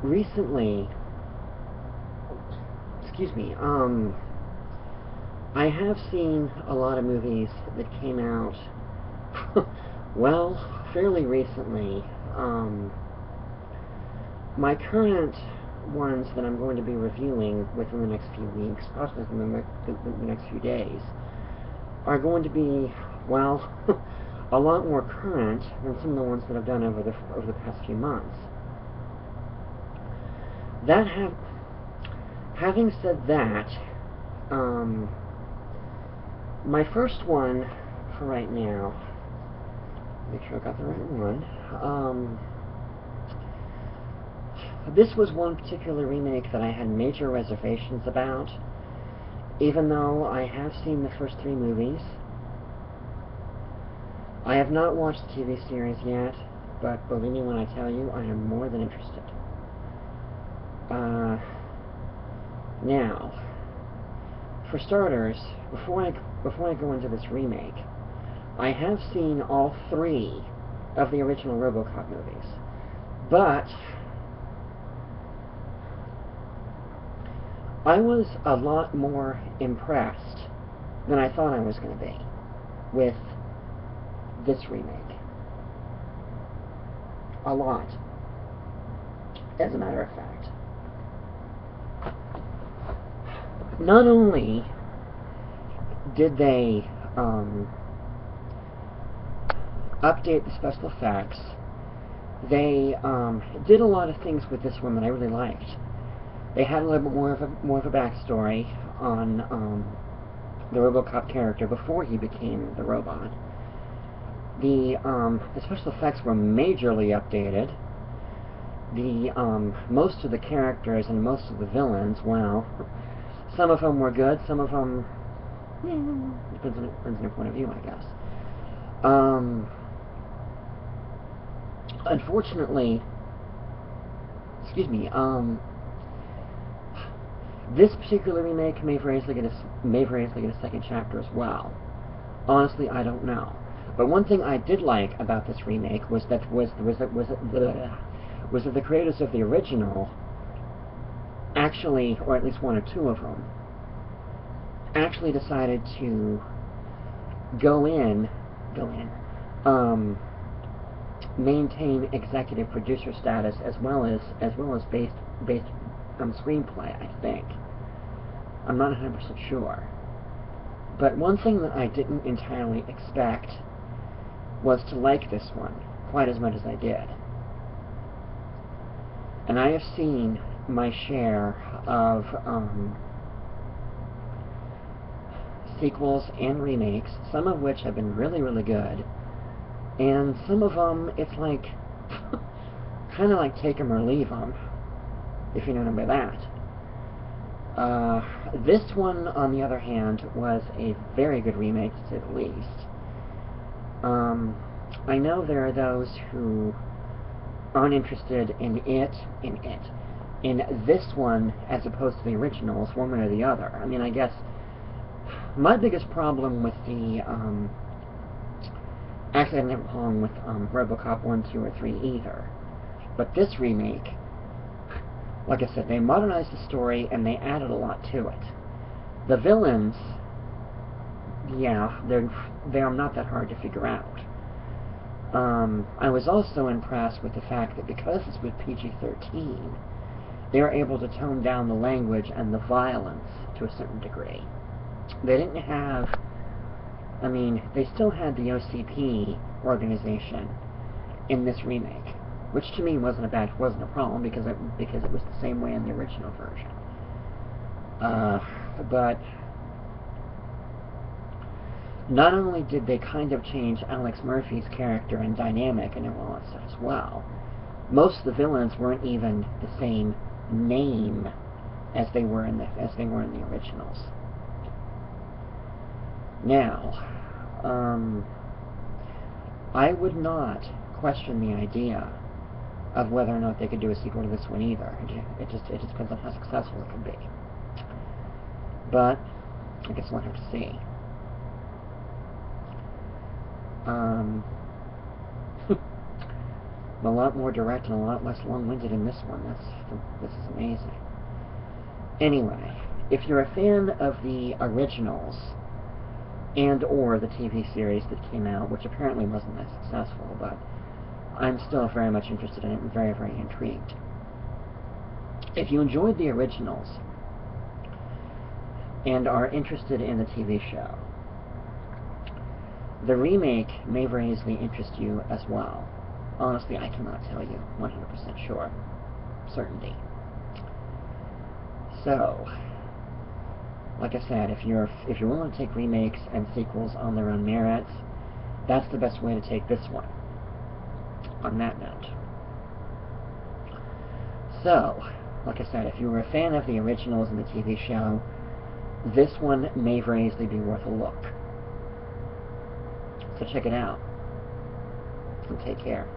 recently, excuse me, I have seen a lot of movies that came out, well, fairly recently. My current ones that I'm going to be reviewing within the next few weeks, possibly within the next few days, are going to be, well, a lot more current than some of the ones that I've done over the past few months. Having said that, my first one for right now, make sure I got the right one. This was one particular remake that I had major reservations about, even though I have seen the first 3 movies. I have not watched the TV series yet, but believe me when I tell you, I am more than interested. Now, for starters, before I go into this remake, I have seen all 3 of the original Robocop movies, but I was a lot more impressed than I thought I was going to be with this remake. A lot, as a matter of fact. Not only did they update the special effects, they did a lot of things with this one that I really liked. They had a little bit more of a backstory on the Robocop character before he became the robot. The special effects were majorly updated. Most of the characters and most of the villains, well, some of them were good, some of them, depends on your point of view, I guess. Unfortunately, excuse me, this particular remake may very easily get a second chapter as well. Honestly, I don't know. But one thing I did like about this remake was that the creators of the original actually, or at least 1 or 2 of them, actually decided to maintain executive producer status as well as based screenplay, I think. I'm not 100% sure. But one thing that I didn't entirely expect was to like this one quite as much as I did. And I have seen my share of sequels and remakes, some of which have been really, really good, and some of them, it's like, kind of like take them or leave them, if you know what I mean by that. This one, on the other hand, was a very good remake, to say the least. I know there are those who aren't interested in this one as opposed to the originals, one way or the other. I mean, I guess my biggest problem with the actually I didn't have a problem with Robocop 1, 2, or 3 either. But this remake, like I said, they modernized the story and they added a lot to it. The villains, yeah, they're not that hard to figure out. I was also impressed with the fact that because it's with PG-13, they were able to tone down the language and the violence to a certain degree. They didn't have, I mean, they still had the OCP organization in this remake, which to me wasn't a problem because it was the same way in the original version. But not only did they kind of change Alex Murphy's character and dynamic and all that stuff as well, most of the villains weren't even the same name as they were in the originals. Now, I would not question the idea of whether or not they could do a sequel to this one either. It just depends on how successful it can be. But I guess we'll have to see. a lot more direct and a lot less long-winded in this one. This is amazing. Anyway, if you're a fan of the originals and or the TV series that came out, which apparently wasn't that successful, but I'm still very much interested in it and very, very intrigued. If you enjoyed the originals and are interested in the TV show, the remake may very easily interest you as well. Honestly, I cannot tell you 100% sure. Certainty. So, like I said, if you're willing to take remakes and sequels on their own merits, that's the best way to take this one. On that note. So, like I said, if you were a fan of the originals in the TV show, this one may very easily be worth a look. So check it out. And take care.